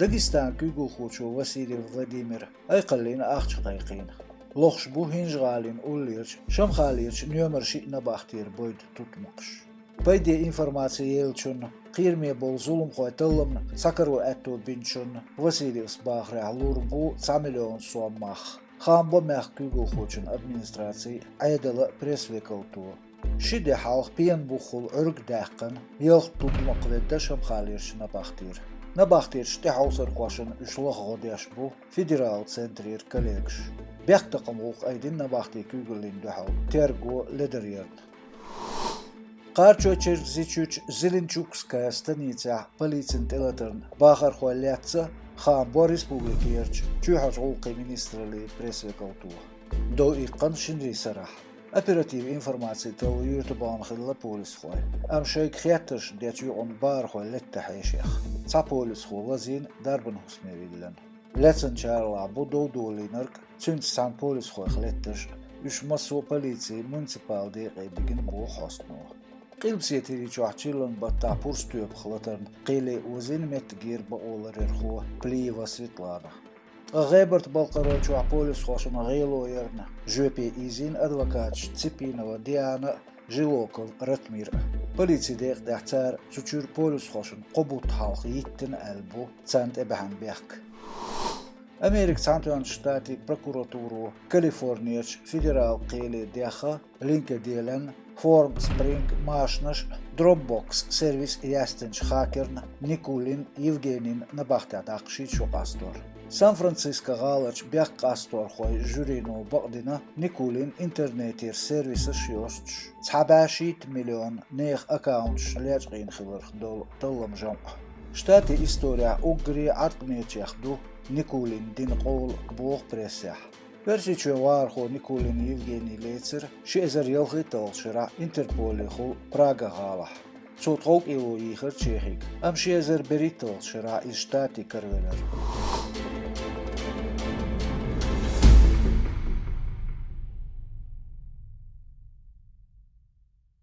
داغستان كيقول خوشو وسيلي فلاديمير أيقلين أخشقيقين لوخش بو هنجغالين أوليرش شمخاليرش نيومرشي نباختير بويد توتمقش بايدي إنفورماتييلشون قيرمي بول ظلم خوي تلمن سكرو أتو بينشون وسيلي إصباخ رعلور بو 9 مليون سوام ماخ خام بماخ كيقول خوشن أدمنستراتي عيدل بريس ويكلتو شدي حالخ بين بوخل عرق داقن يلخ توتمق لدى شمخاليرش نباختير شتحوصر خوشن اشلخ غديش بو فيدرال سنترير كاليكش بيختقم غوق أيدين نباختي كيقولين دوحو تيرغو لدريرد قارچو زيچوچ زيلينچوكسكايا станица полицин телатерн бахар хуаляца خام بو республикиерч чухаш غوقي министрали пресвекалту до икъан шинри сарах оператив информации то ютубан خلا полис خوي ام شيك خياتش ديتو اون بار خو لتحيشيخ ца полис خو لازين дарбан хусмевиллен لسن чарла будо долинерк цунц сан полис خو خلتش үш масо полиции муниципал дегы бигин бу хостно قيلسيتي جوحتشيلن بطا بورستوب خلطرن قيلي وزين متجير بقولر الخو بليفا سويتلانا غيبرت بالقرار جوح بوليس خوشن غيلو يرنا جوبي إيزين أدوكاتش تسيبينوا ديانا جيلوكل رتمير بوليسي ديق دحتار تشور بوليس خوشن قبوط حالق يتن ألبو تسانت إبهان بيحك أمريكا سانتوان شتاتي بروكوراتورو كاليفورنياش فيدرال قيلي ديخا لينك ديلن فورم سبرينج ماشنش دروببوكس سيرفيس ياستنش خاكرن نيكولين يفغينين نباختي داقشي شو قاستور سان فرانسيسكو غالش بيق قاستور خوي جورينو بقدنا نيكولين انترنتير سيرفيس شيوستش 17 مليون نيخ اكاونتش لاجقين خبر دول طلم جمع شتاتي استوريا اوغري عرقميتش ياخدو نيكولين دين قول بوغ بريسيح برشي چوار خو نيكولين يفغيني ليتسر شيزر يلغي تولشرا انتربولي خو براغا غالح صوت خوك إيو يخر تشيخيك أم شيزر بريتولشرا إشتاتي كرولر